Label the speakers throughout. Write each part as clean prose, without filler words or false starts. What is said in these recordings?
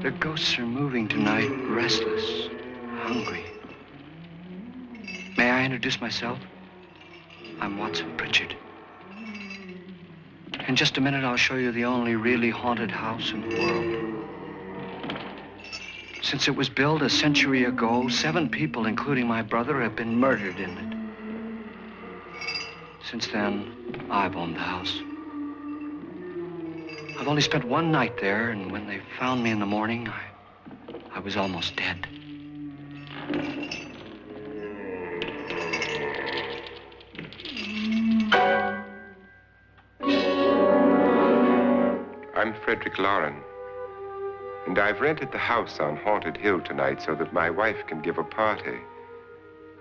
Speaker 1: Their ghosts are moving tonight, restless, hungry. May I introduce myself? I'm Watson Pritchard. In just a minute, I'll show you the only really haunted house in the world. Since it was built a century ago, 7 people, including my brother, have been murdered in it. Since then, I've owned the house. I've only spent one night there, and when they found me in the morning, I was almost dead.
Speaker 2: I'm Frederick Loren, and I've rented the house on Haunted Hill tonight so that my wife can give a party.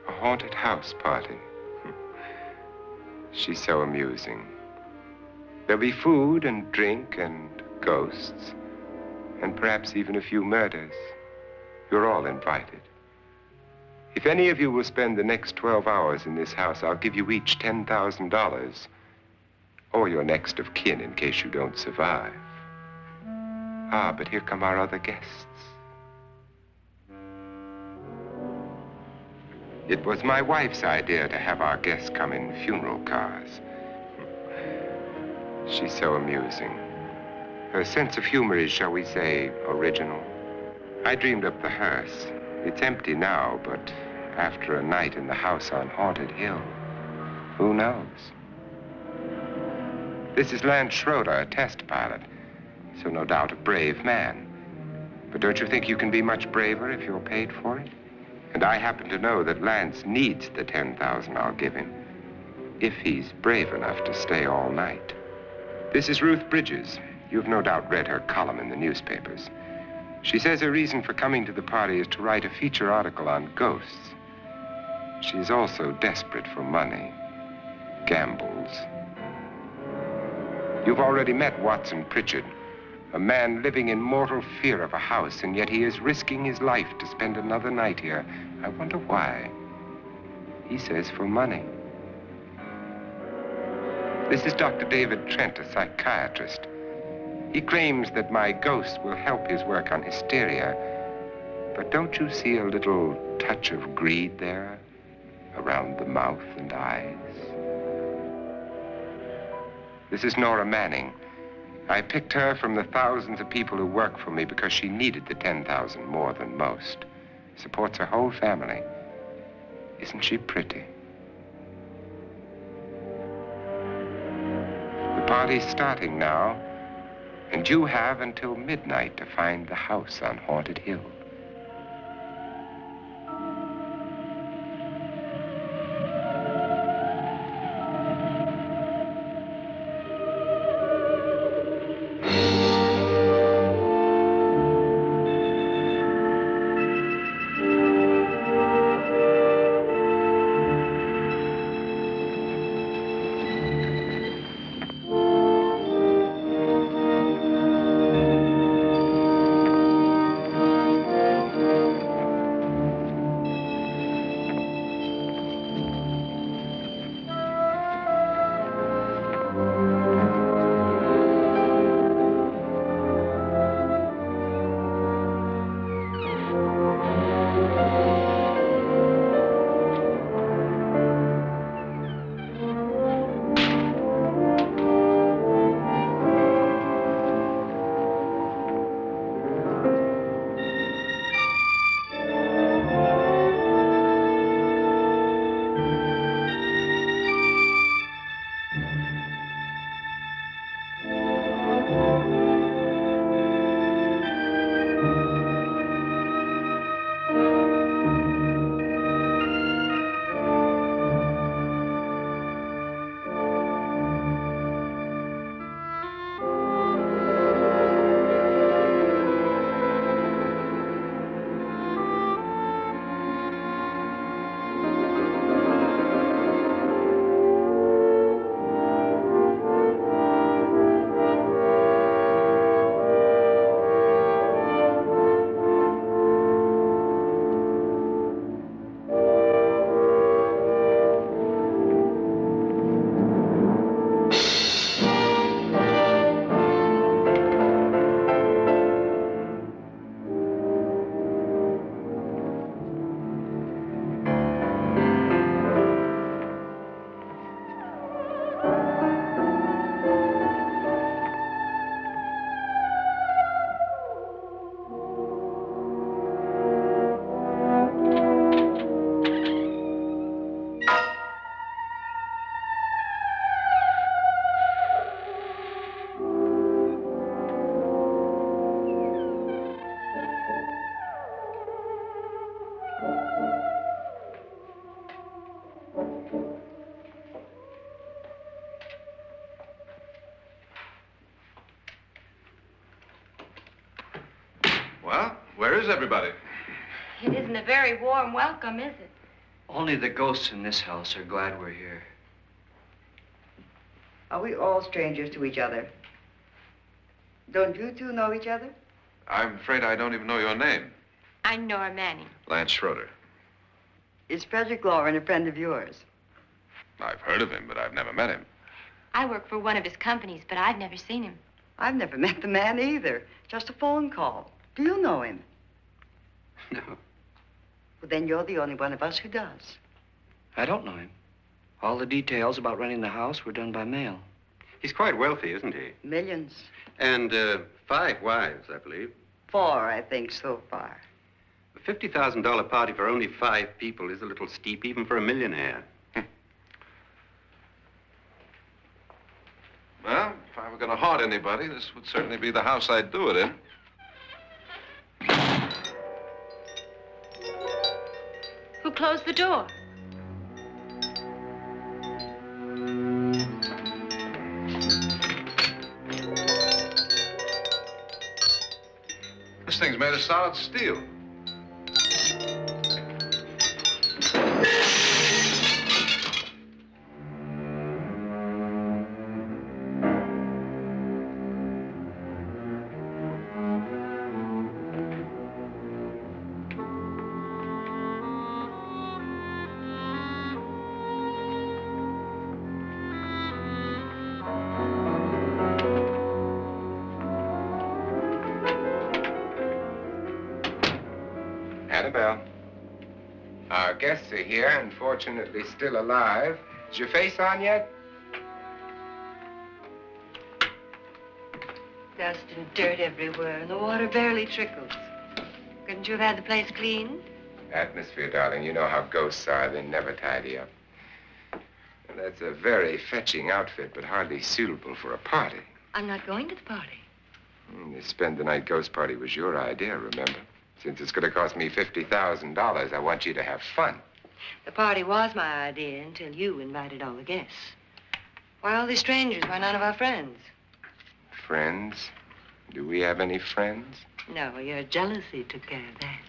Speaker 2: A haunted house party. She's so amusing. There'll be food and drink and ghosts, and perhaps even a few murders. You're all invited. If any of you will spend the next 12 hours in this house, I'll give you each $10,000, or your next of kin in case you don't survive. Ah, but here come our other guests. It was my wife's idea to have our guests come in funeral cars. She's so amusing. Her sense of humor is, shall we say, original. I dreamed up the hearse. It's empty now, but after a night in the house on Haunted Hill, who knows? This is Lance Schroeder, a test pilot, so no doubt a brave man. But don't you think you can be much braver if you're paid for it? And I happen to know that Lance needs the $10,000 I'll give him, if he's brave enough to stay all night. This is Ruth Bridges. You've no doubt read her column in the newspapers. She says her reason for coming to the party is to write a feature article on ghosts. She's also desperate for money, gambles. You've already met Watson Pritchard, a man living in mortal fear of a house, and yet he is risking his life to spend another night here. I wonder why. He says for money. This is Dr. David Trent, a psychiatrist. He claims that my ghost will help his work on hysteria. But don't you see a little touch of greed there around the mouth and eyes? This is Nora Manning. I picked her from the thousands of people who work for me because she needed the $10,000 more than most. Supports her whole family. Isn't she pretty? The party's starting now, and you have until midnight to find the house on Haunted Hill.
Speaker 3: Well, where is everybody?
Speaker 4: It isn't a very warm welcome, is it?
Speaker 1: Only the ghosts in this house are glad we're here.
Speaker 5: Are we all strangers to each other? Don't you two know each other?
Speaker 3: I'm afraid I don't even know your name.
Speaker 4: I'm Nora Manning.
Speaker 3: Lance Schroeder.
Speaker 5: Is Frederick Loren a friend of yours?
Speaker 3: I've heard of him, but I've never met him.
Speaker 4: I work for one of his companies, but I've never seen him.
Speaker 5: I've never met the man either. Just a phone call. Do you know him?
Speaker 1: No,
Speaker 5: Well, then you're the only one of us who does.
Speaker 1: I don't know him. All the details about renting the house were done by mail.
Speaker 6: He's quite wealthy, isn't he?
Speaker 5: Millions.
Speaker 6: And 5 wives, I believe.
Speaker 5: 4, I think, so far.
Speaker 6: A $50,000 party for only 5 people is a little steep, even for a millionaire.
Speaker 3: Well, if I were going to haunt anybody, this would certainly be the house I'd do it in.
Speaker 4: Who closed the door?
Speaker 3: This thing's made of solid steel.
Speaker 2: Annabelle, our guests are here, unfortunately still alive. Is your face on yet?
Speaker 5: Dust and dirt everywhere, and the water barely trickles. Couldn't you have had the place cleaned?
Speaker 2: Atmosphere, darling. You know how ghosts are. They never tidy up. And that's a very fetching outfit, but hardly suitable for a party.
Speaker 5: I'm not going to the party.
Speaker 2: The spend-the-night ghost party was your idea, remember? Since it's going to cost me $50,000, I want you to have fun.
Speaker 5: The party was my idea until you invited all the guests. Why all these strangers? Why none of our friends?
Speaker 2: Friends? Do we have any friends?
Speaker 5: No, your jealousy took care of that.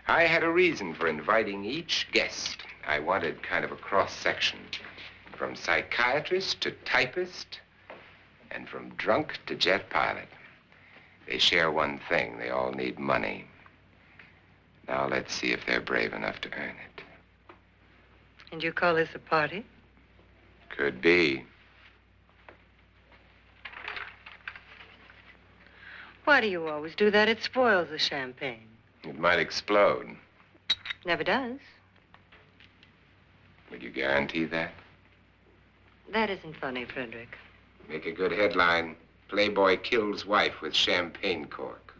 Speaker 2: I had a reason for inviting each guest. I wanted kind of a cross-section. From psychiatrist to typist, and from drunk to jet pilot. They share one thing. They all need money. Now let's see if they're brave enough to earn it.
Speaker 5: And you call this a party?
Speaker 2: Could be.
Speaker 5: Why do you always do that? It spoils the champagne.
Speaker 2: It might explode.
Speaker 5: Never does.
Speaker 2: Would you guarantee that?
Speaker 5: That isn't funny, Frederick.
Speaker 2: Make a good headline. Playboy kills wife with champagne cork.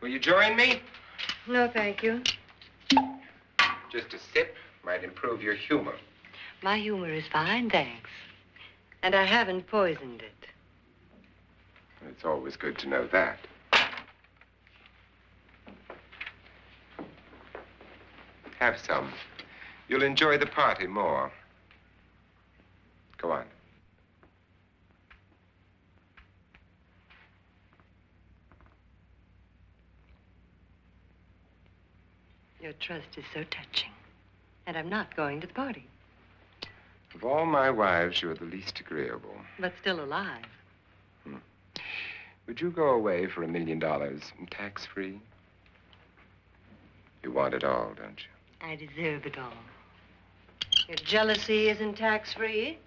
Speaker 2: Will you join me?
Speaker 5: No, thank you.
Speaker 2: Just a sip might improve your humor.
Speaker 5: My humor is fine, thanks. And I haven't poisoned it.
Speaker 2: It's always good to know that. Have some. You'll enjoy the party more. Go on.
Speaker 5: Your trust is so touching. And I'm not going to the party.
Speaker 2: Of all my wives, you're the least agreeable.
Speaker 5: But still alive.
Speaker 2: Would you go away for $1 million and tax-free? You want it all, don't you?
Speaker 5: I deserve it all. Your jealousy isn't tax-free.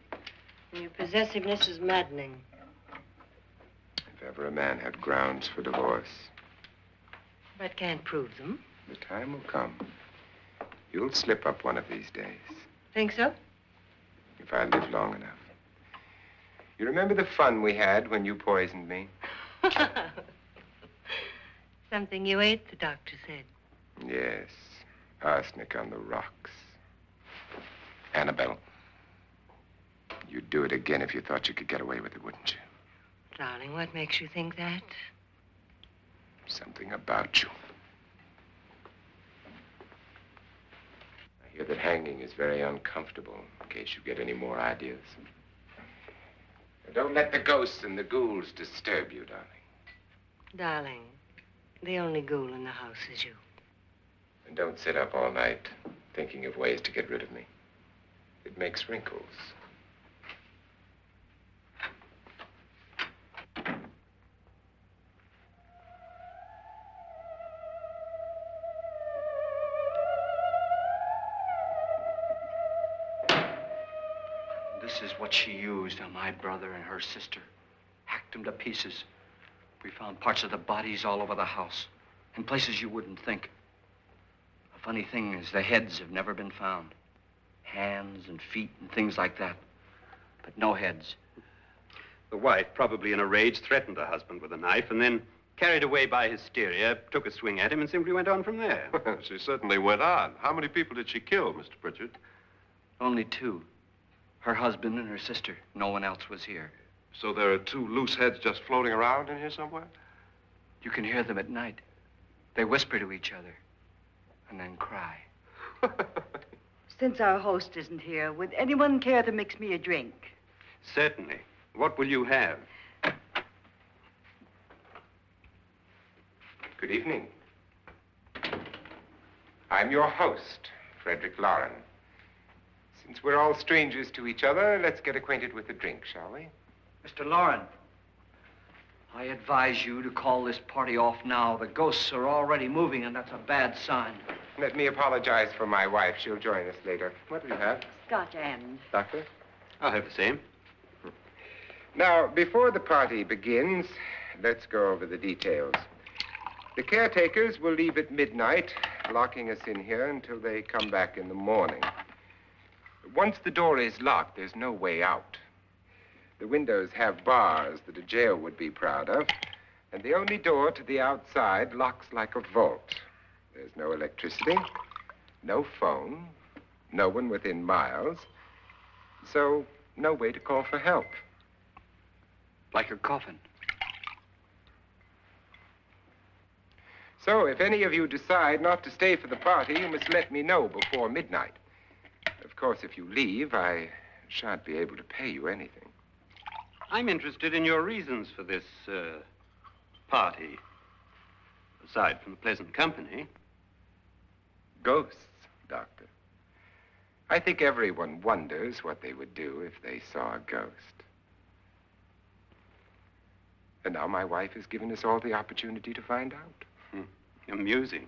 Speaker 5: And your possessiveness is maddening.
Speaker 2: If ever a man had grounds for divorce,
Speaker 5: But can't prove them.
Speaker 2: the time will come. You'll slip up one of these days.
Speaker 5: Think so?
Speaker 2: If I live long enough. You remember the fun we had when you poisoned me?
Speaker 5: Something you ate, the doctor said.
Speaker 2: Yes. Arsenic on the rocks. Annabelle, you'd do it again if you thought you could get away with it, wouldn't you?
Speaker 5: Darling, what makes you think that?
Speaker 2: Something about you. I hear that hanging is very uncomfortable, in case you get any more ideas. Don't let the ghosts and the ghouls disturb you, darling.
Speaker 5: Darling, the only ghoul in the house is you.
Speaker 2: And don't sit up all night thinking of ways to get rid of me. It makes wrinkles.
Speaker 1: This is what she used on my brother and her sister. Hacked them to pieces. We found parts of the bodies all over the house, in places you wouldn't think. The funny thing is the heads have never been found. Hands and feet and things like that. But no heads.
Speaker 6: The wife, probably in a rage, threatened her husband with a knife and then, carried away by hysteria, took a swing at him and simply went on from there.
Speaker 3: She certainly went on. How many people did she kill, Mr. Pritchard?
Speaker 1: Only two. Her husband and her sister. No one else was here.
Speaker 3: So there are two loose heads just floating around in here somewhere?
Speaker 1: You can hear them at night. They whisper to each other and then cry.
Speaker 7: Since our host isn't here, would anyone care to mix me a drink?
Speaker 6: Certainly. What will you have?
Speaker 2: Good evening. I'm your host, Frederick Loren. Since we're all strangers to each other, let's get acquainted with a drink, shall we?
Speaker 1: Mr. Loren, I advise you to call this party off now. The ghosts are already moving, and that's a bad sign.
Speaker 2: Let me apologize for my wife. She'll join us later. What will you have?
Speaker 7: Scotch and.
Speaker 2: Doctor?
Speaker 6: I'll have the same.
Speaker 2: Now, before the party begins, let's go over the details. The caretakers will leave at midnight, locking us in here until they come back in the morning. Once the door is locked, there's no way out. The windows have bars that a jail would be proud of, and the only door to the outside locks like a vault. There's no electricity, no phone, no one within miles, so no way to call for help.
Speaker 1: Like a coffin.
Speaker 2: So if any of you decide not to stay for the party, you must let me know before midnight. Of course, if you leave, I shan't be able to pay you anything.
Speaker 6: I'm interested in your reasons for this, party. Aside from the pleasant company.
Speaker 2: Ghosts, Doctor. I think everyone wonders what they would do if they saw a ghost. And now my wife has given us all the opportunity to find out.
Speaker 6: Amusing.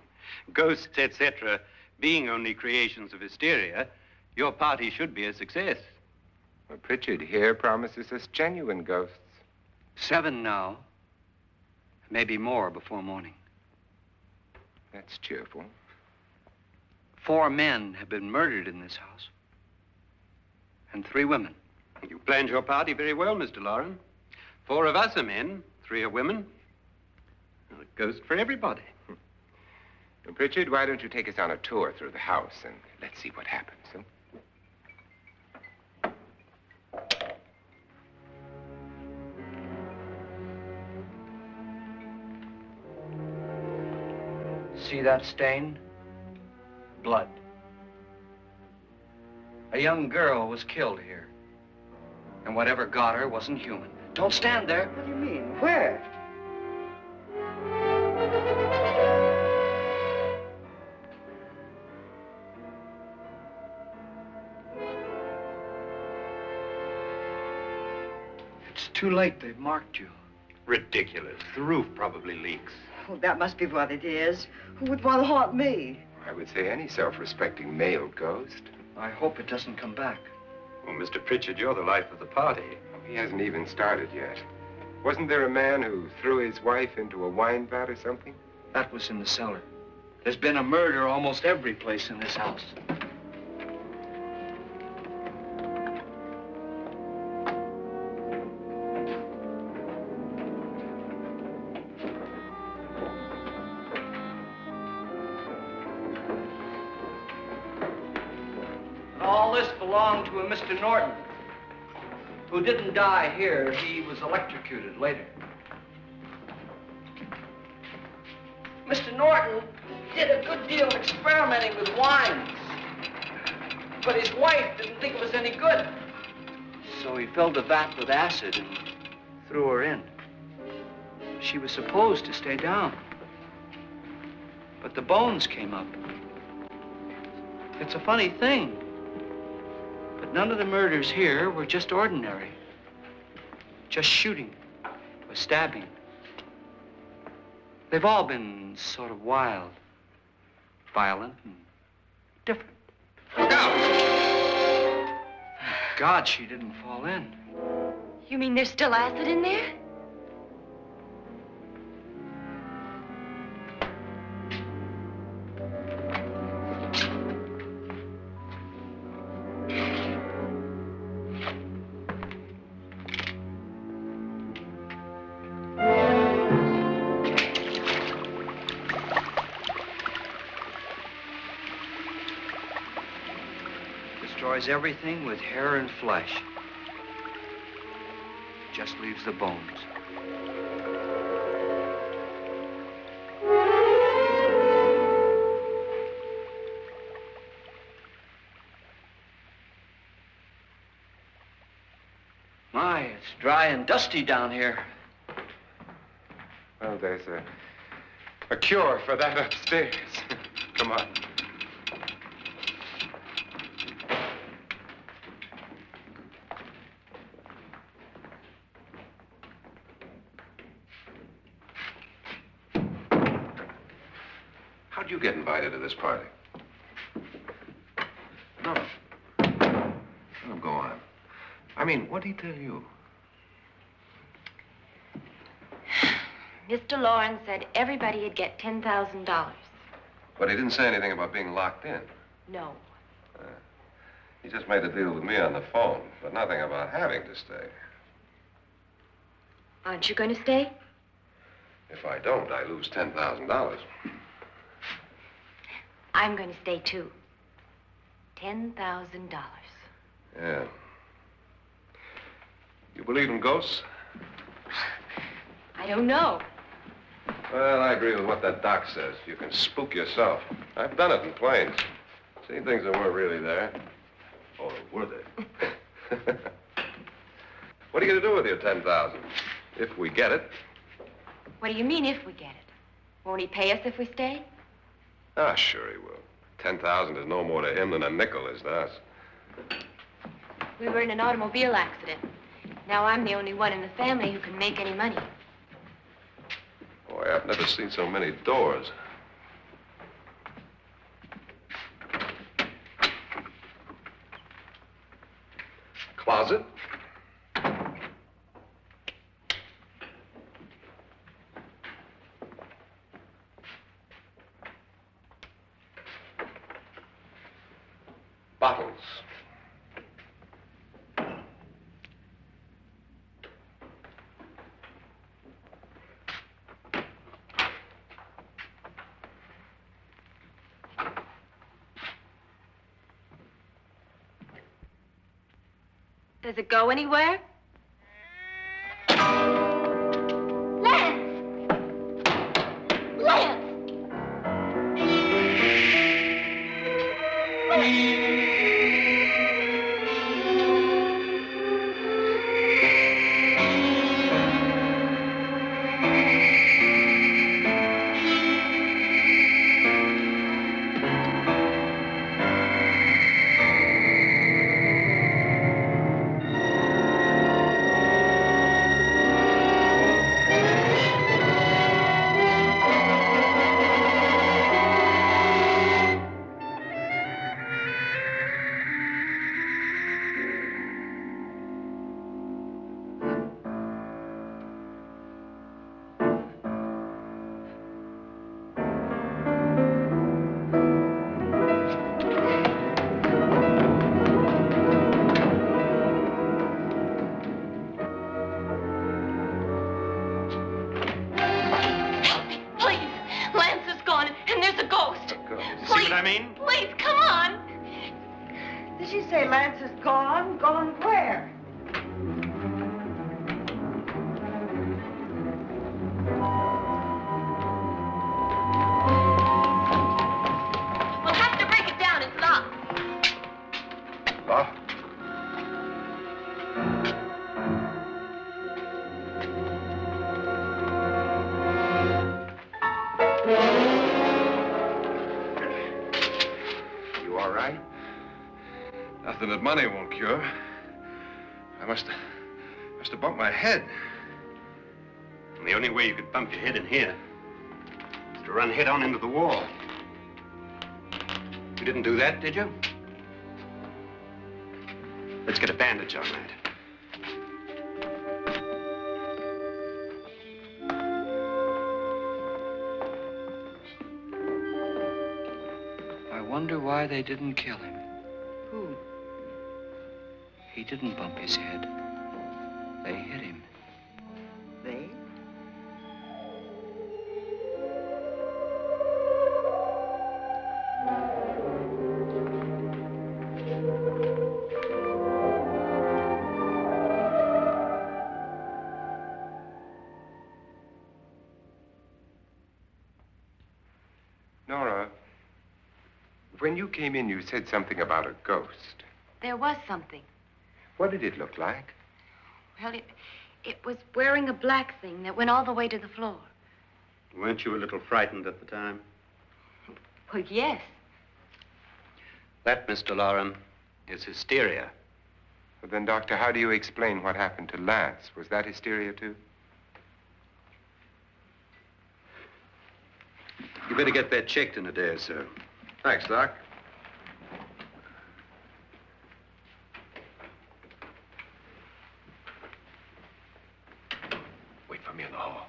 Speaker 6: Ghosts, etc., being only creations of hysteria, your party should be a success.
Speaker 2: Well, Pritchard here promises us genuine ghosts.
Speaker 1: 7 now. Maybe more before morning.
Speaker 2: That's cheerful.
Speaker 1: 4 men have been murdered in this house. And 3 women.
Speaker 6: You planned your party very well, Mr. Loren. 4 of us are men, 3 are women. A ghost for everybody.
Speaker 2: Well, Pritchard, why don't you take us on a tour through the house and let's see what happens, huh?
Speaker 1: See that stain? Blood. A young girl was killed here. And whatever got her wasn't human. Don't stand there.
Speaker 7: What do you mean? Where?
Speaker 1: It's too late. They've marked you.
Speaker 6: Ridiculous. The roof probably leaks.
Speaker 7: Oh, that must be what it is. Who would want to haunt me?
Speaker 2: I would say any self-respecting male ghost.
Speaker 1: I hope it doesn't come back.
Speaker 6: Well, Mr. Pritchard, you're the life of the party.
Speaker 2: He hasn't even started yet. Wasn't there a man who threw his wife into a wine vat or something?
Speaker 1: That was in the cellar. There's been a murder almost every place in this house. All this belonged to a Mr. Norton, who didn't die here. He was electrocuted later. Mr. Norton did a good deal of experimenting with wines, but his wife didn't think it was any good. So he filled the vat with acid and threw her in. She was supposed to stay down. But the bones came up. It's a funny thing. But none of the murders here were just ordinary. Just shooting or stabbing. They've all been sort of wild, violent, and different.
Speaker 3: Look out!
Speaker 1: Thank God she didn't fall in.
Speaker 4: You mean there's still acid in there?
Speaker 1: Destroys everything with hair and flesh. Just leaves the bones. My, it's dry and dusty down here.
Speaker 2: Well, there's a cure for that upstairs. Come on.
Speaker 3: How'd you get invited to this party? No. No, go on. I mean, what'd he tell you?
Speaker 4: Mr. Loren said everybody'd get $10,000.
Speaker 3: But he didn't say anything about being locked in.
Speaker 4: No.
Speaker 3: He just made a deal with me on the phone, but nothing about having to stay.
Speaker 4: Aren't you going to stay?
Speaker 3: If I don't, I lose $10,000.
Speaker 4: I'm going to stay, too. $10,000.
Speaker 3: Yeah. You believe in ghosts?
Speaker 4: I don't know.
Speaker 3: Well, I agree with what that doc says. You can spook yourself. I've done it in planes. Seen things that weren't really there. Or were they? What are you going to do with your $10,000? If we get it.
Speaker 4: What do you mean, if we get it? Won't he pay us if we stay?
Speaker 3: Ah, sure he will. 10,000 is no more to him than a nickel is to us.
Speaker 4: We were in an automobile accident. Now I'm the only one in the family who can make any money.
Speaker 3: Boy, I've never seen so many doors. Closet. Bottles.
Speaker 4: Does it go anywhere? Lance! Lance!
Speaker 6: I mean?
Speaker 4: Please, come on.
Speaker 7: Did she say Lance is gone? Gone where?
Speaker 4: We'll have to break it down. It's locked.
Speaker 3: Locked? Nothing that money won't cure. I must have bumped my head.
Speaker 6: And the only way you could bump your head in here is to run head on into the wall. You didn't do that, did you? Let's get a bandage on that.
Speaker 1: I wonder why they didn't kill him.
Speaker 7: Who?
Speaker 1: He didn't bump his head. They hit him.
Speaker 7: They?
Speaker 2: Nora, when you came in, you said something about a ghost.
Speaker 4: There was something.
Speaker 2: What did it look like?
Speaker 4: Well, it was wearing a black thing that went all the way to the floor.
Speaker 6: Weren't you a little frightened at the time?
Speaker 4: Well, yes.
Speaker 6: That, Mr. Loren, is hysteria.
Speaker 2: Well, then, Doctor, how do you explain what happened to Lance? Was that hysteria, too?
Speaker 6: You better get that checked in a day or so.
Speaker 3: Thanks, Doc. Wait for me in the hall.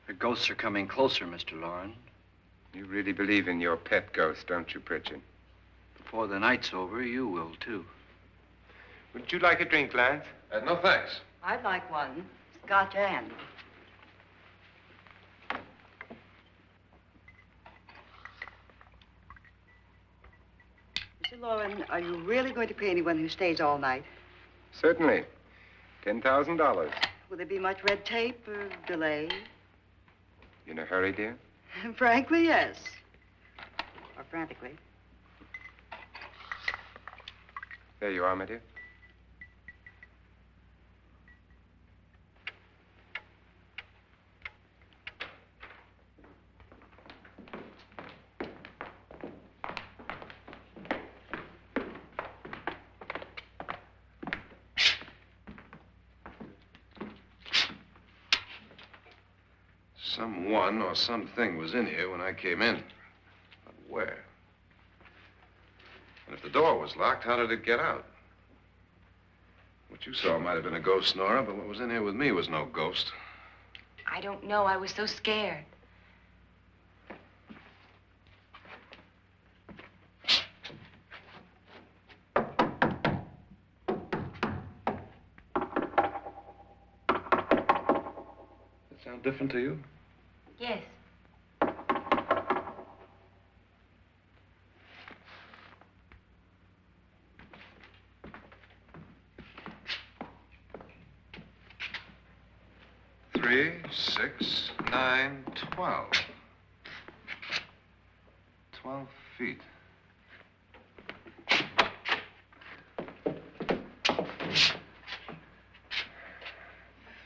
Speaker 1: The ghosts are coming closer, Mr. Loren.
Speaker 2: You really believe in your pet ghost, don't you, Pritchard?
Speaker 1: Before the night's over, you will, too.
Speaker 2: Would you like a drink, Lance?
Speaker 3: No, thanks.
Speaker 7: I'd like one. Scotch and. Mr. Loren, are you really going to pay anyone who stays all night?
Speaker 2: Certainly. $10,000.
Speaker 7: Will there be much red tape or delay?
Speaker 2: You in a hurry, dear?
Speaker 7: Frankly, yes. Or frantically.
Speaker 2: There you are, my dear.
Speaker 3: Someone or something was in here when I came in. But where? And if the door was locked, how did it get out? What you saw might have been a ghost, Nora, but what was in here with me was no ghost.
Speaker 4: I don't know. I was so scared.
Speaker 3: Does that sound different to you?
Speaker 4: Yes.
Speaker 3: Three, 6, 9, 12. 12 feet.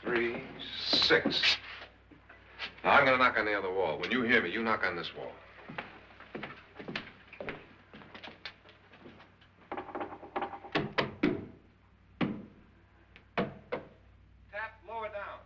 Speaker 3: Three, 6. Now, I'm going to knock on the other wall. When you hear me, you knock on this wall. Tap lower down.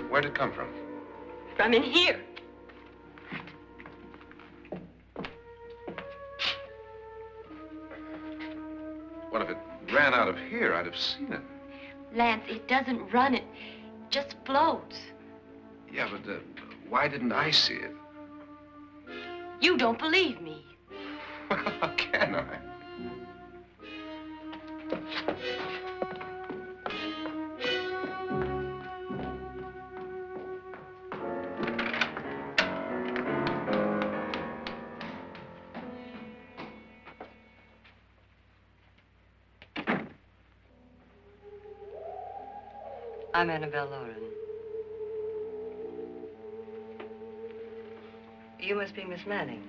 Speaker 3: Where'd it come from?
Speaker 4: From in here.
Speaker 3: What if it ran out of here? I'd have seen it.
Speaker 4: Lance, it doesn't run. It just floats.
Speaker 3: Yeah, but why didn't I see it?
Speaker 4: You don't believe me.
Speaker 3: Well, how can I?
Speaker 5: I'm Annabelle Loren. You must be Miss Manning.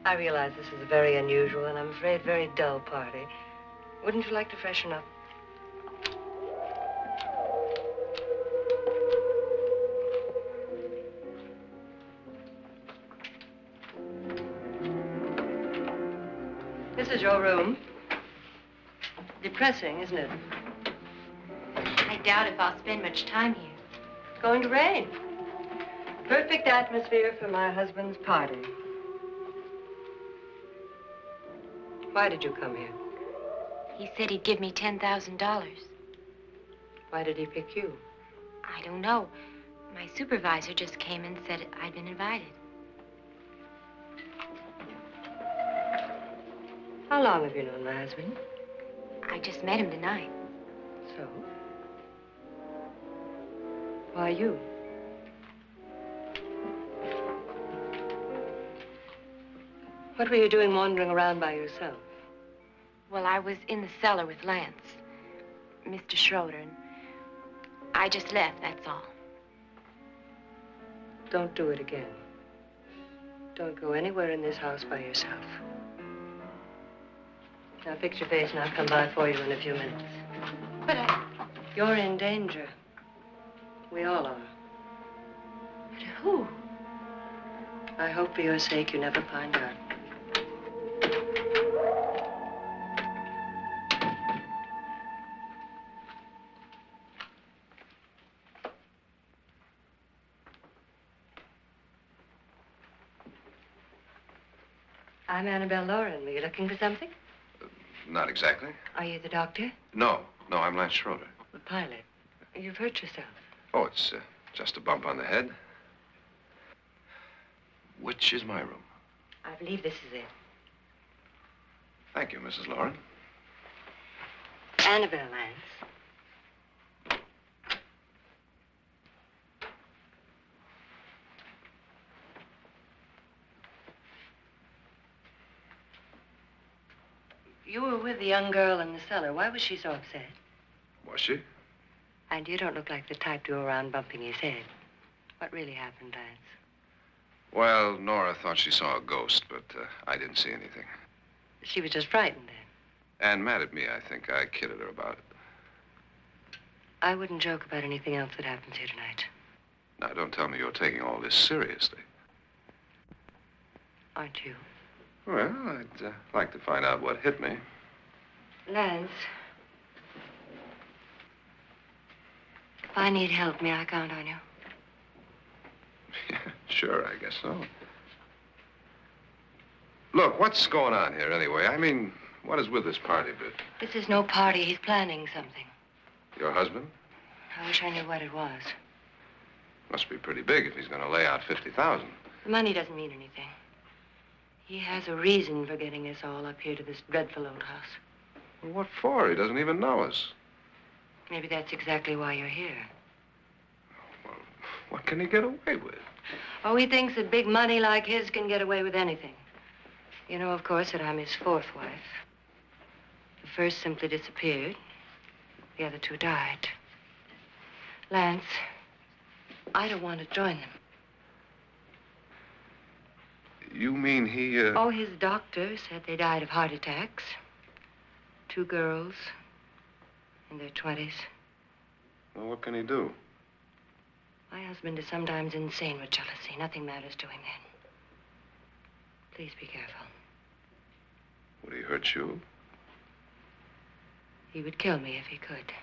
Speaker 5: I realize this is a very unusual and I'm afraid very dull party. Wouldn't you like to freshen up? This is your room. Depressing, isn't it?
Speaker 4: I doubt if I'll spend much time here.
Speaker 5: It's going to rain. Perfect atmosphere for my husband's party. Why did you come here?
Speaker 4: He said he'd give me $10,000.
Speaker 5: Why did he pick you?
Speaker 4: I don't know. My supervisor just came and said I'd been invited.
Speaker 5: How long have you known my husband?
Speaker 4: I just met him tonight.
Speaker 5: So? Why you? What were you doing wandering around by yourself?
Speaker 4: Well, I was in the cellar with Lance, Mr. Schroeder, and I just left, that's all.
Speaker 5: Don't do it again. Don't go anywhere in this house by yourself. Now fix your face and I'll come by for you in a few minutes.
Speaker 4: But
Speaker 5: You're in danger. We all are.
Speaker 4: But who?
Speaker 5: I hope for your sake you never find out. I'm Annabelle Loren. Were you looking for something?
Speaker 3: Not exactly.
Speaker 5: Are you the doctor?
Speaker 3: No, I'm Lance Schroeder.
Speaker 5: The pilot. You've hurt yourself.
Speaker 3: Oh, it's just a bump on the head. Which is my room?
Speaker 5: I believe this is it.
Speaker 3: Thank you, Mrs. Loren.
Speaker 5: Annabelle, Lance. You were with the young girl in the cellar. Why was she so upset?
Speaker 3: Was she?
Speaker 5: And you don't look like the type to go around bumping his head. What really happened, Lance?
Speaker 3: Well, Nora thought she saw a ghost, but I didn't see anything.
Speaker 5: She was just frightened then.
Speaker 3: And mad at me, I think. I kidded her about it.
Speaker 5: I wouldn't joke about anything else that happens here tonight.
Speaker 3: Now, don't tell me you're taking all this seriously.
Speaker 5: Aren't you?
Speaker 3: Well, I'd like to find out what hit me.
Speaker 5: Lance. If I need help, may I count on you?
Speaker 3: Yeah, sure, I guess so. Look, what's going on here anyway? I mean, what is with this party bit?
Speaker 5: This is no party. He's planning something.
Speaker 3: Your husband?
Speaker 5: I wish I knew what it was.
Speaker 3: Must be pretty big if he's going to lay out 50,000.
Speaker 5: The money doesn't mean anything. He has a reason for getting us all up here to this dreadful old house.
Speaker 3: Well, what for? He doesn't even know us.
Speaker 5: Maybe that's exactly why you're here.
Speaker 3: Well, what can he get away with?
Speaker 5: Oh, he thinks that big money like his can get away with anything. You know, of course, that I'm his fourth wife. The first simply disappeared. The other two died. Lance, I don't want to join them.
Speaker 3: You mean he,
Speaker 5: Oh, his doctor said they died of heart attacks. 2 girls in their 20s.
Speaker 3: Well, what can he do?
Speaker 5: My husband is sometimes insane with jealousy. Nothing matters to him then. Please be careful.
Speaker 3: Would he hurt you?
Speaker 5: He would kill me if he could.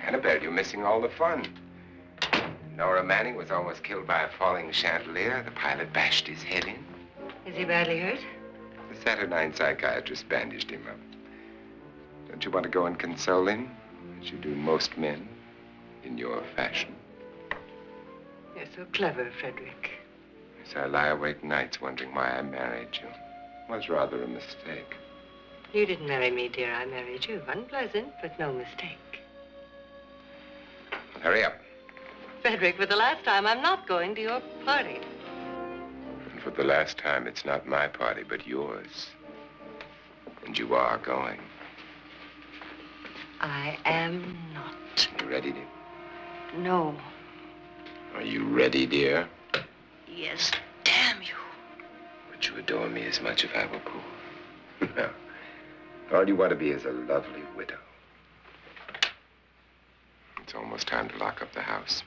Speaker 2: Annabelle, you're missing all the fun. Nora Manning was almost killed by a falling chandelier. The pilot bashed his head in.
Speaker 5: Is he badly hurt?
Speaker 2: The Saturnine psychiatrist bandaged him up. Don't you want to go and console him, as you do most men, in your fashion?
Speaker 5: You're so clever, Frederick.
Speaker 2: So I lie awake nights wondering why I married you. was rather a mistake.
Speaker 5: You didn't marry me, dear. I married you. Unpleasant, but no mistake.
Speaker 2: Hurry up.
Speaker 5: Frederick, for the last time, I'm not going to your party.
Speaker 2: And for the last time, it's not my party, but yours. And you are going.
Speaker 5: I am not.
Speaker 2: You ready, dear?
Speaker 5: No.
Speaker 2: Are you ready, dear?
Speaker 5: Yes, damn you.
Speaker 2: Would you adore me as much if I were poor? No. All you want to be is a lovely widow. It's almost time to lock up the house.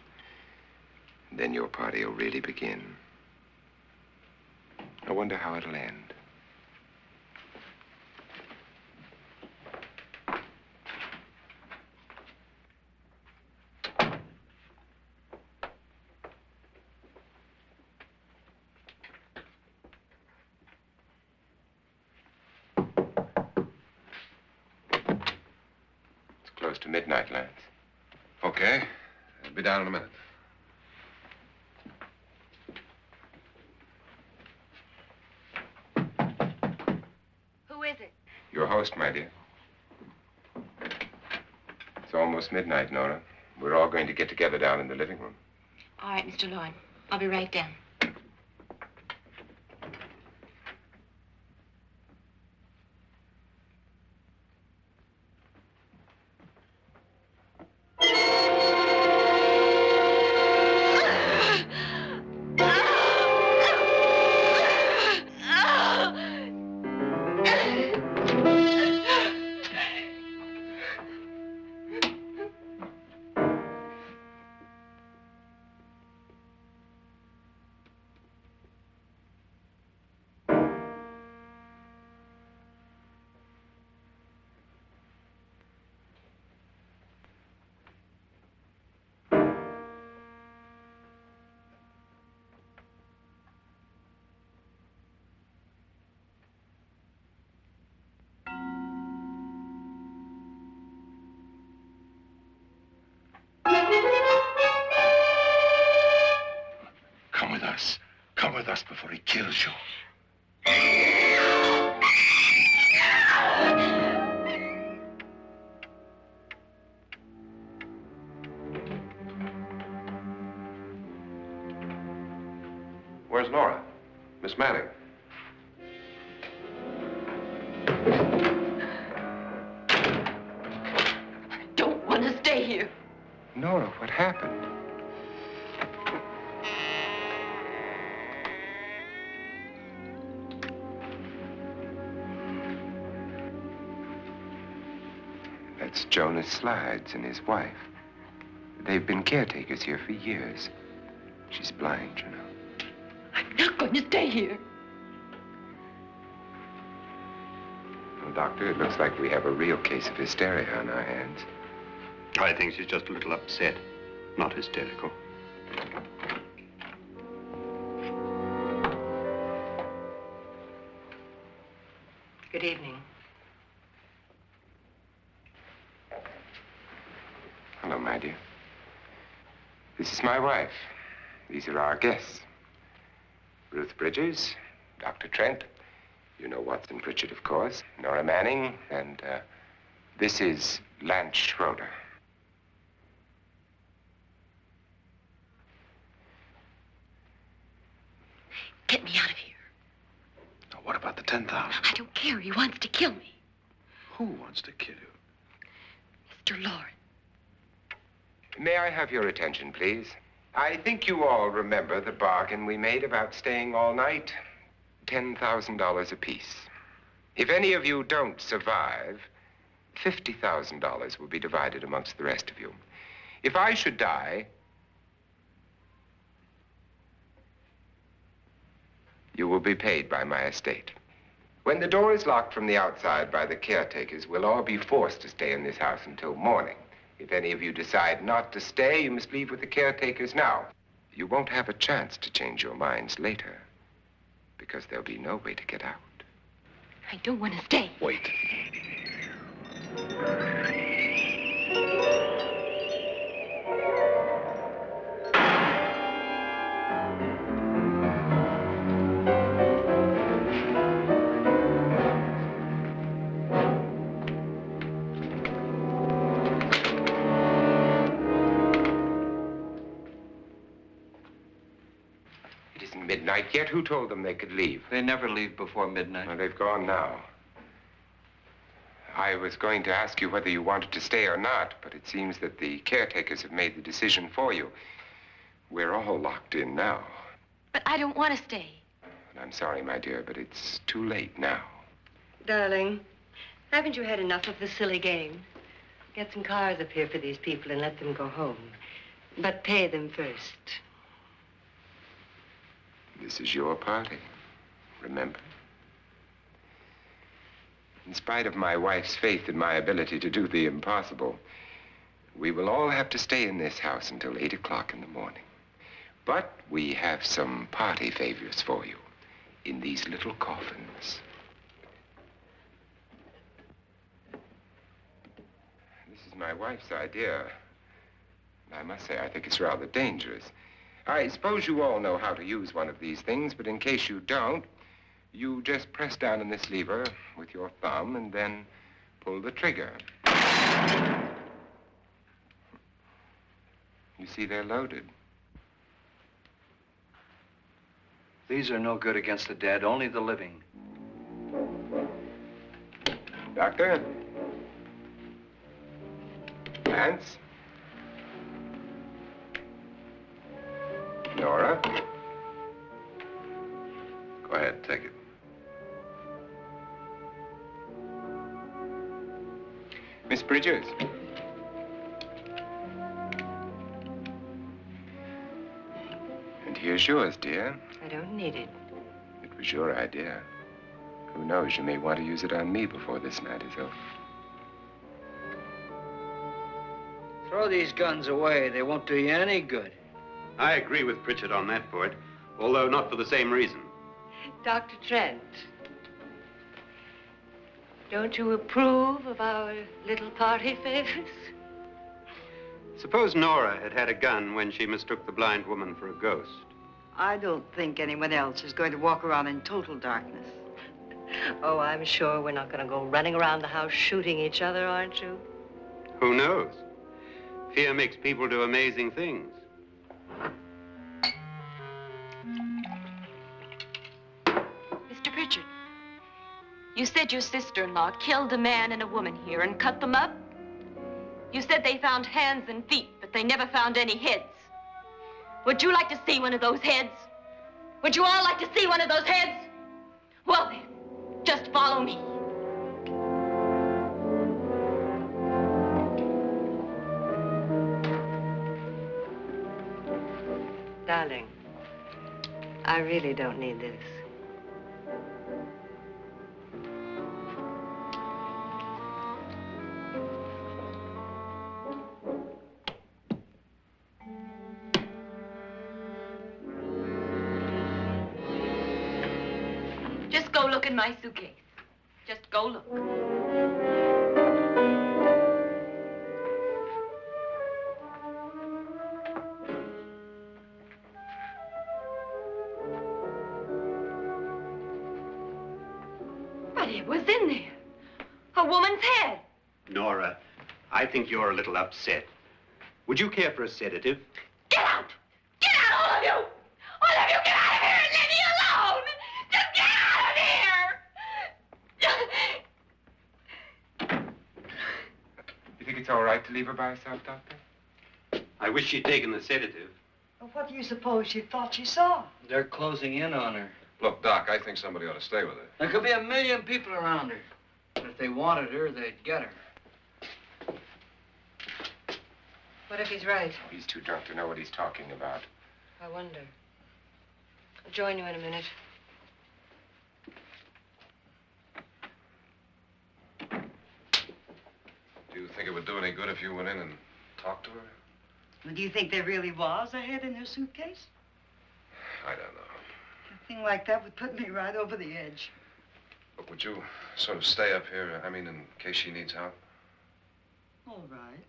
Speaker 2: And then your party will really begin. I wonder how it'll end. It's close to midnight, Lance.
Speaker 3: Okay. I'll be down in a minute.
Speaker 4: Who is it?
Speaker 2: Your host, my dear. It's almost midnight, Nora. We're all going to get together down in the living room.
Speaker 4: All right, Mr. Loren. I'll be right down.
Speaker 3: Come with us before he kills you. Where's Nora? Miss Manning.
Speaker 4: I don't want to stay here.
Speaker 2: Nora, what happened? That's Jonas Slides and his wife. They've been caretakers here for years. She's blind, you know.
Speaker 4: I'm not going to stay here.
Speaker 2: Well, Doctor, it looks like we have a real case of hysteria on our hands.
Speaker 6: I think she's just a little upset, not hysterical.
Speaker 5: Good evening.
Speaker 2: Hello, my dear. This is my wife. These are our guests. Ruth Bridges, Dr. Trent. You know Watson Pritchard, of course. Nora Manning, and this is Lance Schroeder.
Speaker 4: Get me out of here.
Speaker 3: Now, what about the 10,000?
Speaker 4: I don't care. He wants to kill me.
Speaker 3: Who wants to kill you?
Speaker 4: Mr. Loren.
Speaker 2: May I have your attention, please? I think you all remember the bargain we made about staying all night. $10,000 apiece. If any of you don't survive, $50,000 will be divided amongst the rest of you. If I should die, you will be paid by my estate. When the door is locked from the outside by the caretakers, we'll all be forced to stay in this house until morning. If any of you decide not to stay, you must leave with the caretakers now. You won't have a chance to change your minds later, because there'll be no way to get out.
Speaker 4: I don't want to stay.
Speaker 3: Wait.
Speaker 2: isn't midnight yet. Who told them they could leave?
Speaker 1: They never leave before midnight.
Speaker 2: Well, they've gone now. I was going to ask you whether you wanted to stay or not, but it seems that the caretakers have made the decision for you. We're all locked in now.
Speaker 4: But I don't want to stay.
Speaker 2: And I'm sorry, my dear, but it's too late now.
Speaker 5: Darling, haven't you had enough of the silly game? Get some cars up here for these people and let them go home. But pay them first.
Speaker 2: This is your party, remember? In spite of my wife's faith in my ability to do the impossible, we will all have to stay in this house until 8 o'clock in the morning. But we have some party favors for you in these little coffins. This is my wife's idea. And I must say, I think it's rather dangerous. I suppose you all know how to use one of these things, but in case you don't, you just press down on this lever with your thumb and then pull the trigger. You see, they're loaded.
Speaker 1: These are no good against the dead, only the living.
Speaker 2: Doctor? Lance? Nora?
Speaker 3: Go ahead, take it.
Speaker 2: Miss Bridges? And here's yours, dear.
Speaker 5: I don't need it.
Speaker 2: It was your idea. Who knows, you may want to use it on me before this night is over.
Speaker 1: Throw these guns away. They won't do you any good.
Speaker 6: I agree with Pritchard on that point, although not for the same reason.
Speaker 5: Dr. Trent, don't you approve of our little party favors?
Speaker 6: Suppose Nora had had a gun when she mistook the blind woman for a ghost.
Speaker 7: I don't think anyone else is going to walk around in total darkness.
Speaker 5: Oh, I'm sure we're not going to go running around the house shooting each other, aren't you?
Speaker 6: Who knows? Fear makes people do amazing things.
Speaker 4: Mr. Pritchard, you said your sister-in-law killed a man and a woman here and cut them up? You said they found hands and feet, but they never found any heads. Would you like to see one of those heads? Would you all like to see one of those heads? Well then, just follow me.
Speaker 5: Darling, I really don't need this.
Speaker 4: Just go look in my suitcase. Just go look. But it was in there. A woman's head.
Speaker 6: Nora, I think you're a little upset. Would you care for a sedative?
Speaker 4: Get out! Get out, all of you! All of you, get out of here and leave me alone! Just get out of here!
Speaker 2: You think it's all right to leave her by herself, Doctor?
Speaker 6: I wish she'd taken the sedative.
Speaker 7: Well, what do you suppose she thought she saw?
Speaker 1: They're closing in on her.
Speaker 3: Look, Doc, I think somebody ought to stay with her.
Speaker 1: There could be 1 million people around her. But if they wanted her, they'd get her.
Speaker 5: What if he's right?
Speaker 2: He's too drunk to know what he's talking about.
Speaker 5: I wonder. I'll join you in a minute.
Speaker 3: Do you think it would do any good if you went in and talked to her?
Speaker 7: Well, do you think there really was a head in her suitcase?
Speaker 3: I don't know.
Speaker 7: A thing like that would put me right over the edge.
Speaker 3: But would you sort of stay up here, I mean, in case she needs help?
Speaker 7: All right.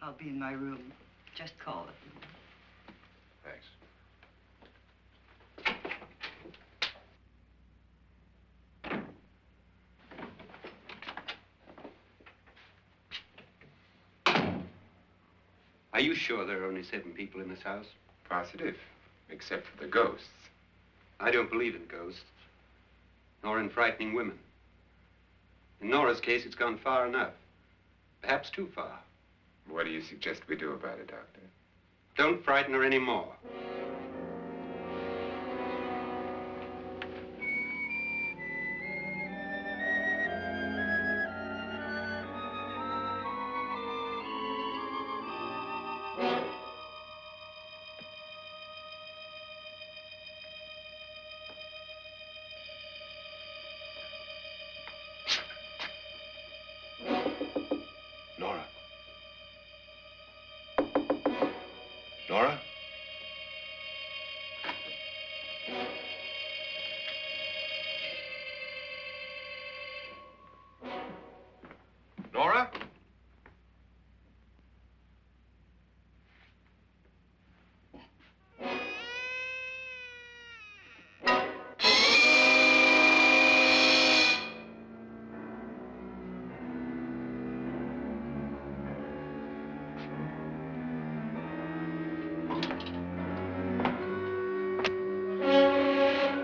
Speaker 7: I'll be in my room. Just call it.
Speaker 3: Thanks.
Speaker 6: Are you sure there are only 7 people in this house?
Speaker 2: Positive, except for the ghosts.
Speaker 6: I don't believe in ghosts, nor in frightening women. In Nora's case, it's gone far enough. Perhaps too far.
Speaker 2: What do you suggest we do about it, Doctor?
Speaker 6: Don't frighten her anymore.
Speaker 3: Nora? Nora? Nora?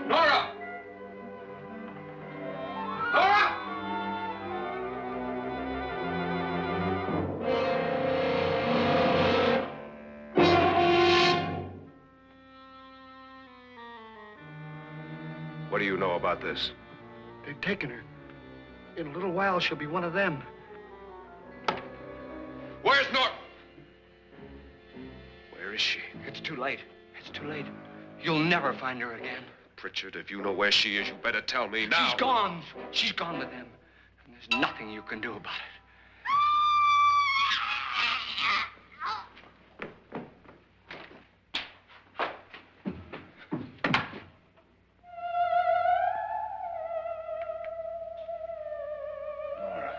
Speaker 3: Nora! Nora! What do you know about this?
Speaker 8: They've taken her. In a little while, she'll be one of them.
Speaker 3: Where's Nora? Where is she?
Speaker 1: It's too late. It's too late. You'll never find her again.
Speaker 3: Pritchard, if you know where she is, you better tell me now.
Speaker 1: She's gone. She's gone with them. And there's nothing you can do about it.
Speaker 3: Nora.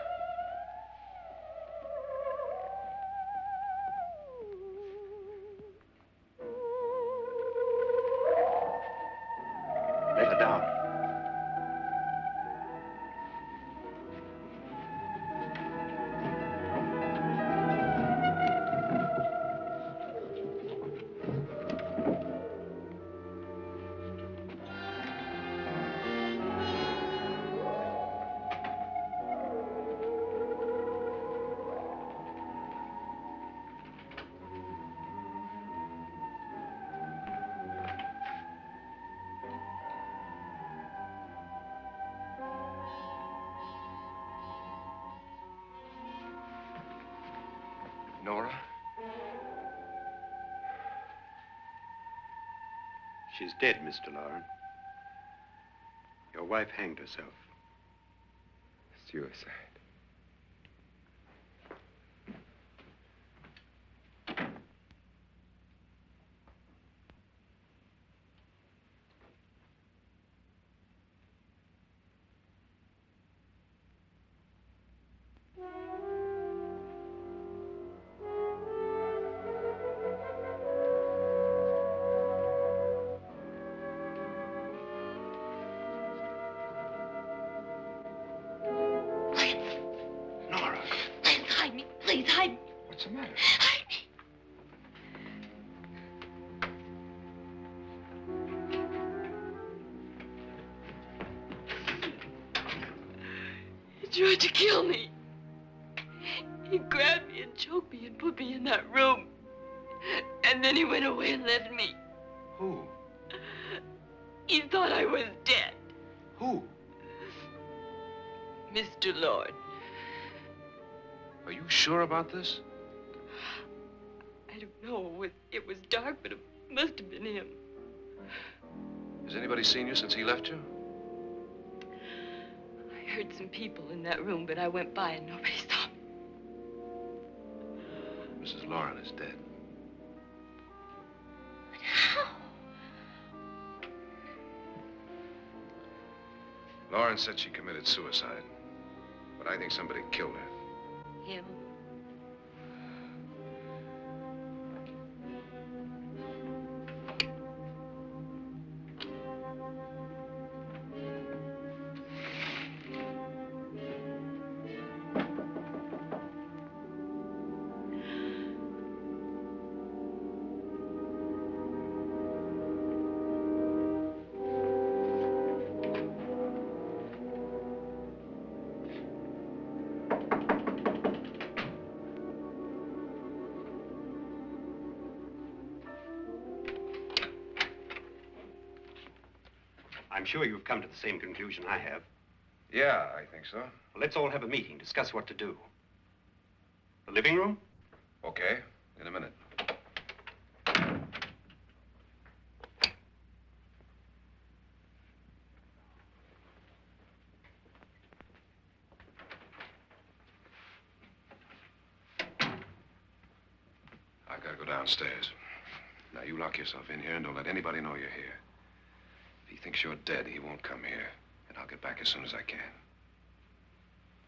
Speaker 6: Let her down.
Speaker 3: Nora?
Speaker 6: She's dead, Mr. Loren. Your wife hanged herself.
Speaker 2: Suicide.
Speaker 3: Nora,
Speaker 4: Please hide me. Please hide me.
Speaker 2: What's the matter?
Speaker 4: Hide me. He tried to kill me. He grabbed me and choked me and put me in that room. And then he went away and left me.
Speaker 3: who?
Speaker 4: He thought I was dead.
Speaker 3: Who?
Speaker 4: Mr. Lord.
Speaker 3: Are you sure about this?
Speaker 4: I don't know. It was dark, but it must have been him.
Speaker 3: Has anybody seen you since he left you?
Speaker 4: I heard some people in that room, but I went by and nobody saw me.
Speaker 3: Mrs. Loren is dead.
Speaker 4: But how?
Speaker 3: Loren said she committed suicide, but I think somebody killed her.
Speaker 4: Him?
Speaker 6: I'm sure you've come to the same conclusion I have.
Speaker 3: Yeah, I think so.
Speaker 6: Well, let's all have a meeting, discuss what to do. The living room?
Speaker 3: Okay, in a minute. I've got to go downstairs. Now, you lock yourself in here and don't let anybody know you're here. If he thinks you're dead, he won't come here. And I'll get back as soon as I can.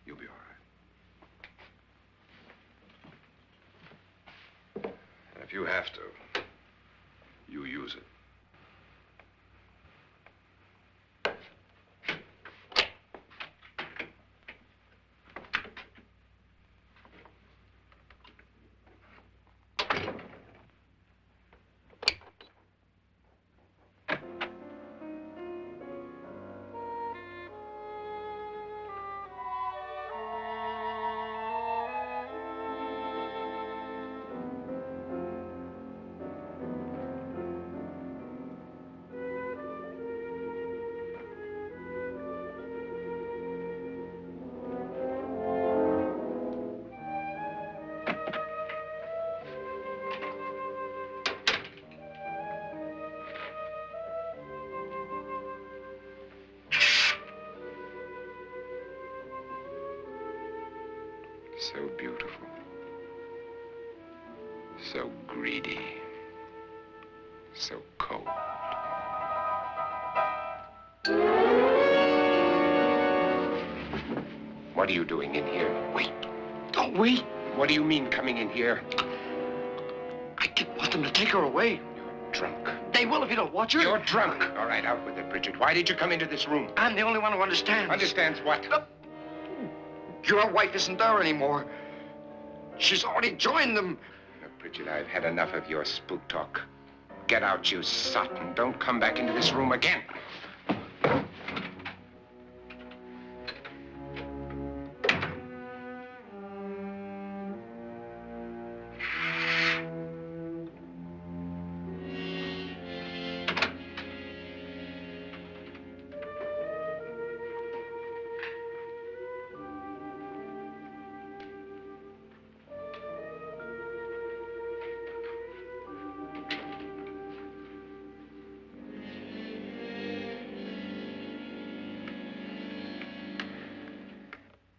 Speaker 3: You'll be all right. And if you have to, you use it. So beautiful. So greedy. So cold. What are you doing in here?
Speaker 8: Wait. Don't wait.
Speaker 2: What do you mean coming in here?
Speaker 8: I didn't want them to take her away.
Speaker 2: You're drunk.
Speaker 8: They will if you don't watch her.
Speaker 2: You're drunk. All right, out with it, Bridget. Why did you come into this room?
Speaker 8: I'm the only one who understands.
Speaker 2: Understands what?
Speaker 8: Your wife isn't there anymore. She's already joined them.
Speaker 2: Now, Bridget, I've had enough of your spook talk. Get out, you sot, and don't come back into this room again.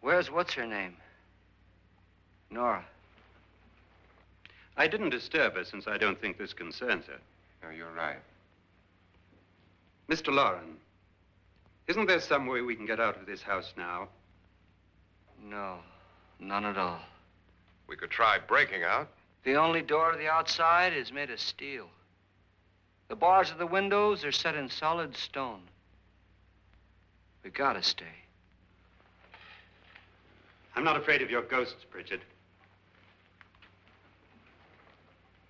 Speaker 1: Where's what's-her-name? Nora.
Speaker 6: I didn't disturb her since I don't think this concerns her.
Speaker 2: No, you're right.
Speaker 6: Mr. Loren, isn't there some way we can get out of this house now?
Speaker 1: No, none at all.
Speaker 3: We could try breaking out.
Speaker 1: The only door to the outside is made of steel. The bars of the windows are set in solid stone. We gotta stay.
Speaker 6: I'm not afraid of your ghosts, Bridget.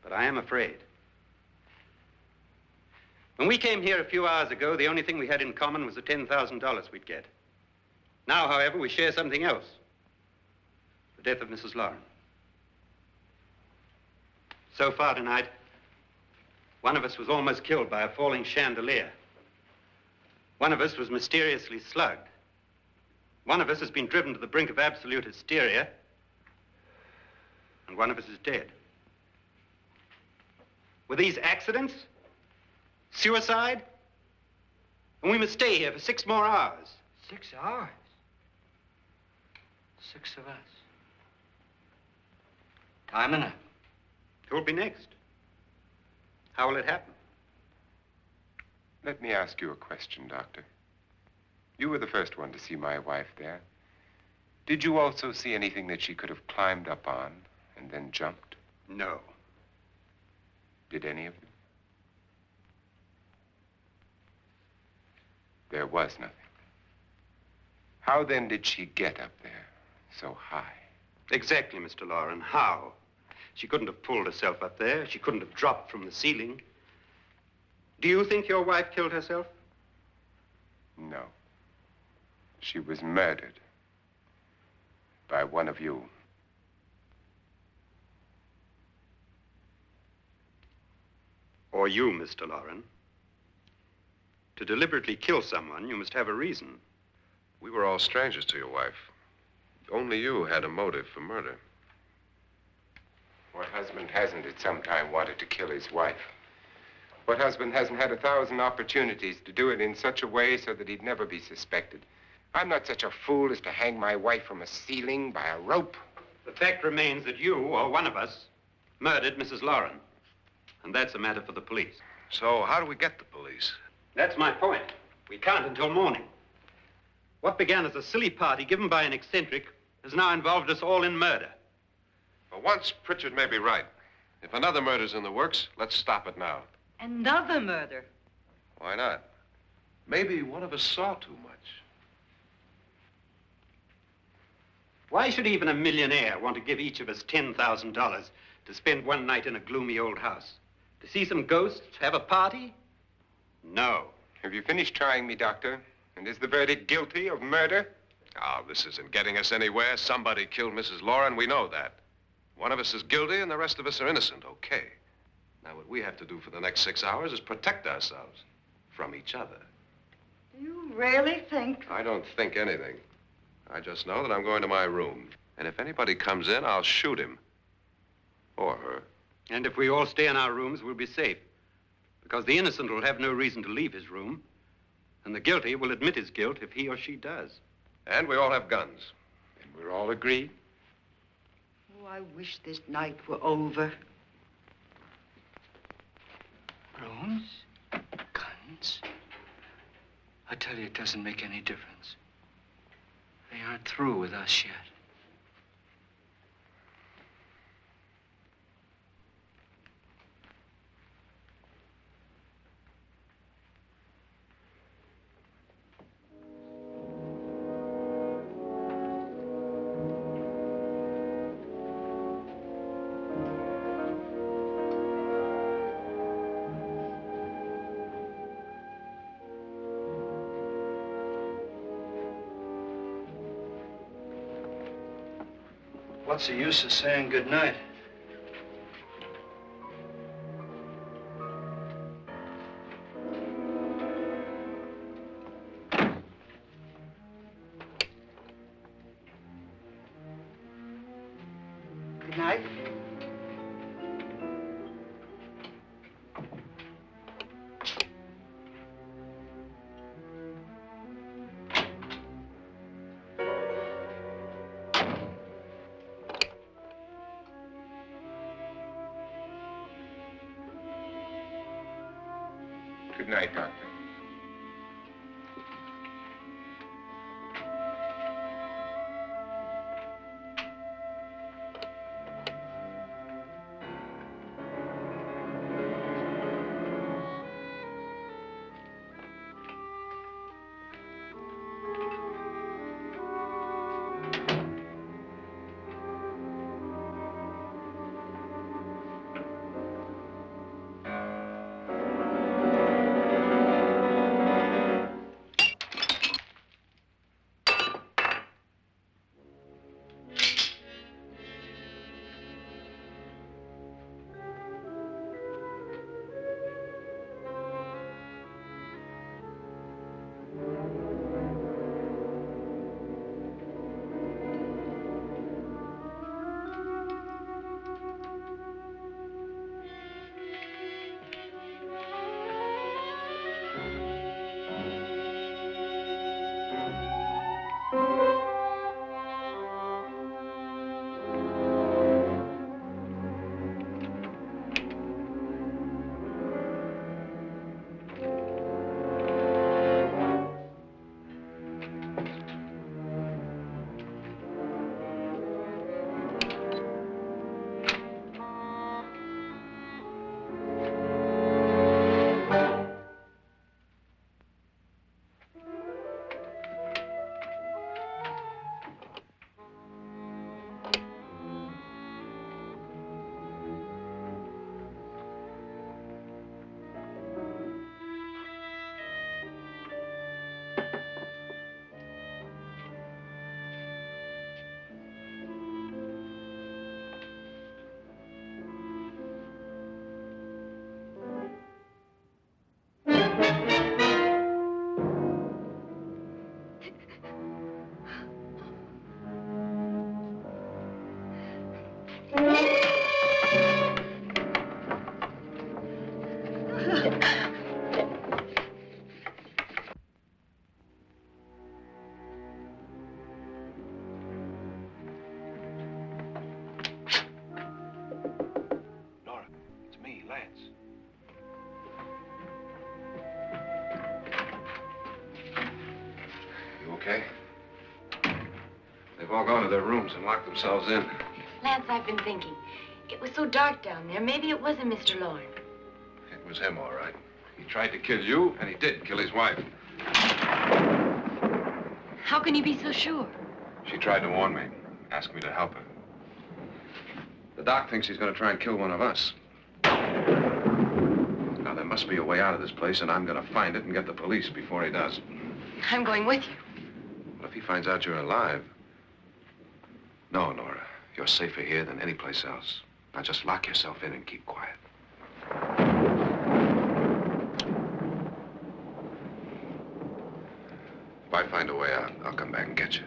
Speaker 6: But I am afraid. When we came here a few hours ago, the only thing we had in common was the $10,000 we'd get. Now, however, we share something else. The death of Mrs. Loren. So far tonight, one of us was almost killed by a falling chandelier. One of us was mysteriously slugged. One of us has been driven to the brink of absolute hysteria, and one of us is dead. Were these accidents? Suicide? And we must stay here for 6 more hours.
Speaker 1: 6 hours? 6 of us. Time enough.
Speaker 6: Who'll be next? How will it happen?
Speaker 2: Let me ask you a question, Doctor. You were the first one to see my wife there. Did you also see anything that she could have climbed up on and then jumped?
Speaker 6: No.
Speaker 2: Did any of you? There was nothing. How then did she get up there so high?
Speaker 6: Exactly, Mr. Loren. How? She couldn't have pulled herself up there. She couldn't have dropped from the ceiling. Do you think your wife killed herself?
Speaker 2: No. She was murdered by one of you.
Speaker 6: Or you, Mr. Loren. To deliberately kill someone, you must have a reason.
Speaker 3: We were all strangers to your wife. Only you had a motive for murder.
Speaker 2: What husband hasn't at some time wanted to kill his wife? What husband hasn't had 1,000 opportunities to do it in such a way so that he'd never be suspected? I'm not such a fool as to hang my wife from a ceiling by a rope.
Speaker 6: The fact remains that you, or one of us, murdered Mrs. Loren. And that's a matter for the police.
Speaker 3: So how do we get the police?
Speaker 6: That's my point. We can't until morning. What began as a silly party given by an eccentric has now involved us all in murder.
Speaker 3: For once, Pritchard may be right. If another murder's in the works, let's stop it now.
Speaker 7: Another murder.
Speaker 3: Why not? Maybe one of us saw too much.
Speaker 6: Why should even a millionaire want to give each of us $10,000 to spend one night in a gloomy old house? To see some ghosts, have a party? No.
Speaker 2: Have you finished trying me, Doctor? And is the verdict guilty of murder?
Speaker 3: Oh, this isn't getting us anywhere. Somebody killed Mrs. Loren. We know that. One of us is guilty and the rest of us are innocent, okay. Now, what we have to do for the next 6 hours is protect ourselves from each other.
Speaker 7: Do you really think?
Speaker 3: I don't think anything. I just know that I'm going to my room. And if anybody comes in, I'll shoot him. Or her.
Speaker 6: And if we all stay in our rooms, we'll be safe. Because the innocent will have no reason to leave his room. And the guilty will admit his guilt if he or she does.
Speaker 3: And we all have guns.
Speaker 2: And we're all agreed?
Speaker 7: Oh, I wish this night were over.
Speaker 1: Rooms? Guns? I tell you, it doesn't make any difference. They aren't through with us yet. What's the use of saying goodnight?
Speaker 7: Good night.
Speaker 2: Good night, Doctor.
Speaker 3: Nora, it's me, Lance. You okay? They've all gone to their rooms and locked themselves in.
Speaker 5: Lance, I've been thinking. It was so dark down there. Maybe it wasn't Mr. Loren.
Speaker 3: It was him, all right. He tried to kill you, and he did kill his wife.
Speaker 5: How can you be so sure?
Speaker 3: She tried to warn me, asked me to help her. The doc thinks he's going to try and kill one of us. Now, there must be a way out of this place, and I'm going to find it and get the police before he does.
Speaker 5: I'm going with you.
Speaker 3: Well, if he finds out you're alive... No, Nora. You're safer here than any place else. Now, just lock yourself in and keep quiet. If I find a way out, I'll come back and get you.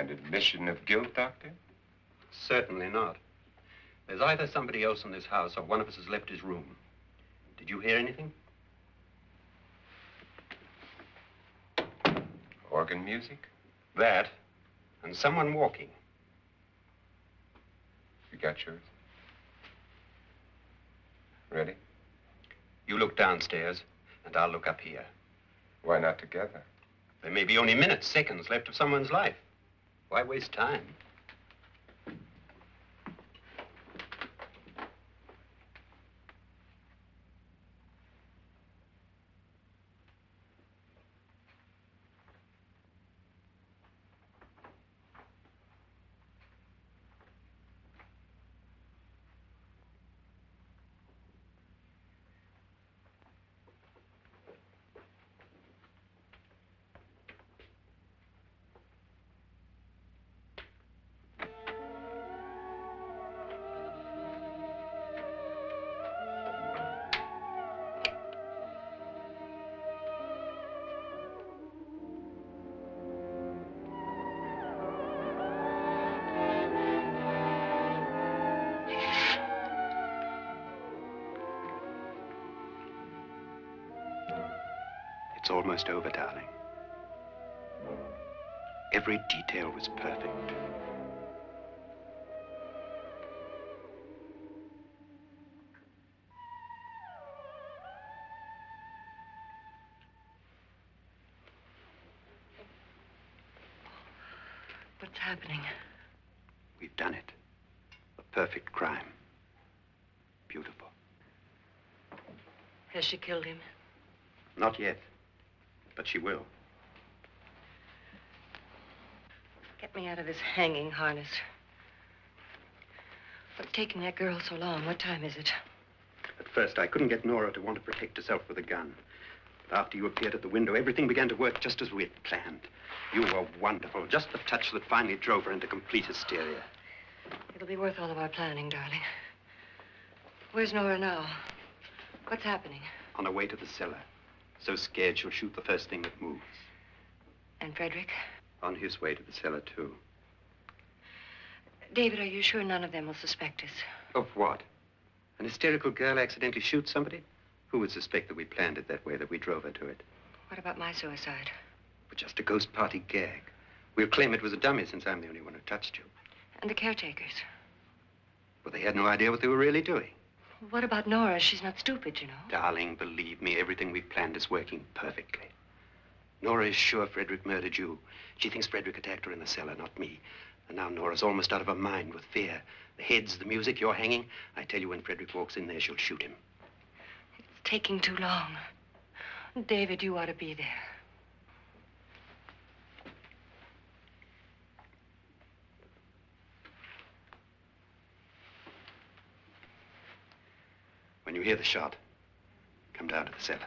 Speaker 2: An admission of guilt, Doctor?
Speaker 6: Certainly not. There's either somebody else in this house or one of us has left his room. Did you hear anything?
Speaker 2: Organ music?
Speaker 6: That, and someone walking.
Speaker 2: You got yours? Ready?
Speaker 6: You look downstairs, and I'll look up here.
Speaker 2: Why not together?
Speaker 6: There may be only minutes, seconds left of someone's life. Why waste time? It's almost over, darling. Every detail was perfect.
Speaker 5: What's happening?
Speaker 6: We've done it. A perfect crime. Beautiful.
Speaker 5: Has she killed him?
Speaker 6: Not yet, but she will.
Speaker 5: Get me out of this hanging harness. What's taking that girl so long? What time is it?
Speaker 6: At first, I couldn't get Nora to want to protect herself with a gun. But after you appeared at the window, everything began to work just as we had planned. You were wonderful. Just the touch that finally drove her into complete hysteria.
Speaker 5: It'll be worth all of our planning, darling. Where's Nora now? What's happening?
Speaker 6: On her way to the cellar. So scared she'll shoot the first thing that moves.
Speaker 5: And Frederick?
Speaker 6: On his way to the cellar, too.
Speaker 5: David, are you sure none of them will suspect us?
Speaker 6: Of what? An hysterical girl accidentally shoots somebody? Who would suspect that we planned it that way, that we drove her to it?
Speaker 5: What about my suicide?
Speaker 6: But just a ghost party gag. We'll claim it was a dummy since I'm the only one who touched you.
Speaker 5: And the caretakers?
Speaker 6: Well, they had no idea what they were really doing.
Speaker 5: What about Nora? She's not stupid, you know.
Speaker 6: Darling, believe me, everything we planned is working perfectly. Nora is sure Frederick murdered you. She thinks Frederick attacked her in the cellar, not me. And now Nora's almost out of her mind with fear. The heads, the music, you're hanging. I tell you, when Frederick walks in there, she'll shoot him.
Speaker 5: It's taking too long. David, you ought to be there.
Speaker 6: When you hear the shot, come down to the cellar.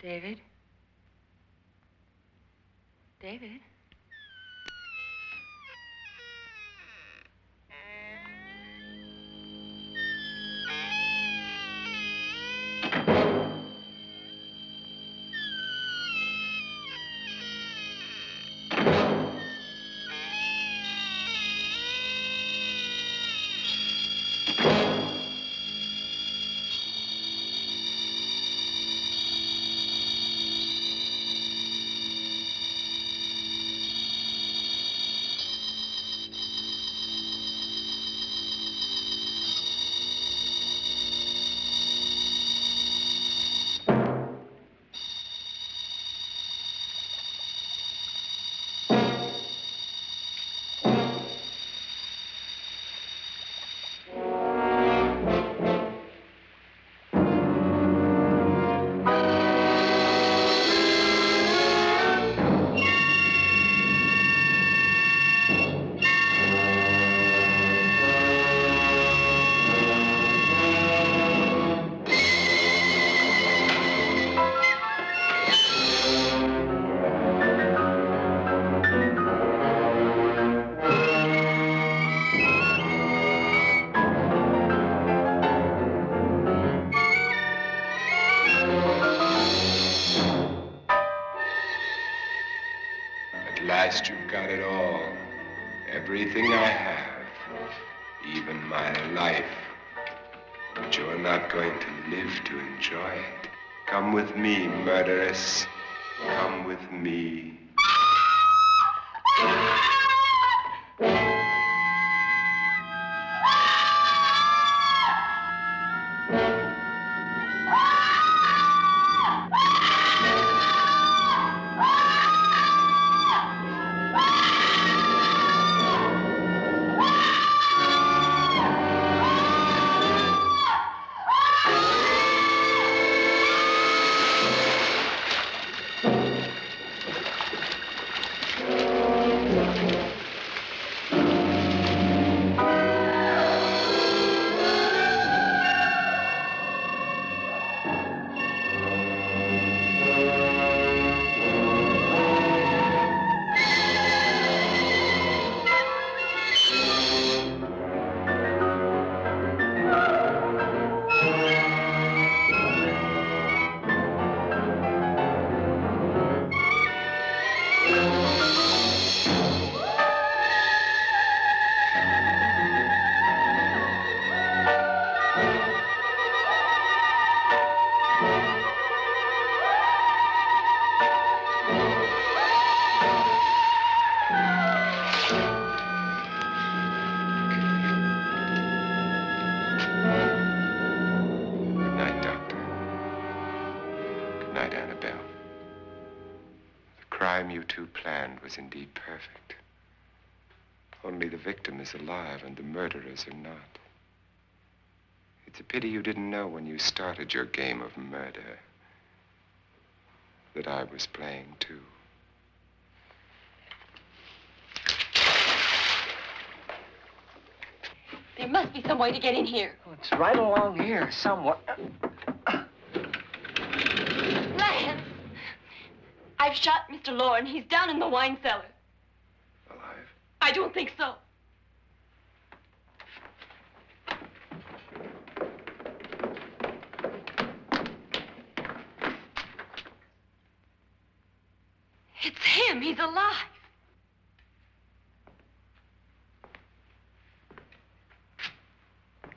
Speaker 5: David? David?
Speaker 2: At last you've got it all. Everything I have. Even my life. But you're not going to live to enjoy it. Come with me, murderess. Come with me. Annabelle. The crime you two planned was indeed perfect. Only the victim is alive and the murderers are not. It's a pity you didn't know when you started your game of murder that I was playing too.
Speaker 4: There must be some way to get in here.
Speaker 8: Oh, it's right along here somewhere.
Speaker 4: Lance! I've shot Mr. Loren. He's down in the wine cellar.
Speaker 3: Alive?
Speaker 4: I don't think so. It's him. He's alive.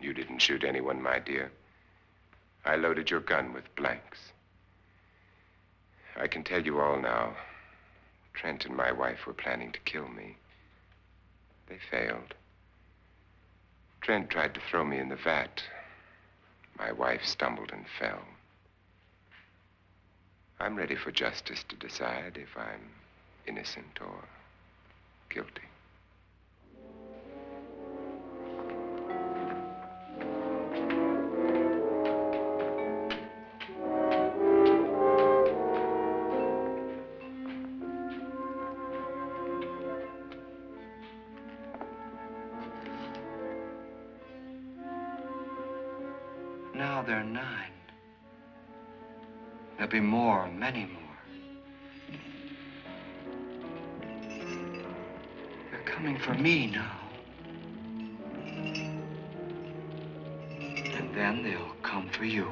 Speaker 2: You didn't shoot anyone, my dear. I loaded your gun with blanks. I can tell you all now. Trent and my wife were planning to kill me. They failed. Trent tried to throw me in the vat. My wife stumbled and fell. I'm ready for justice to decide if I'm innocent or guilty.
Speaker 1: Now they're 9. There'll be more, many more. They're coming for me now. And then they'll come for you.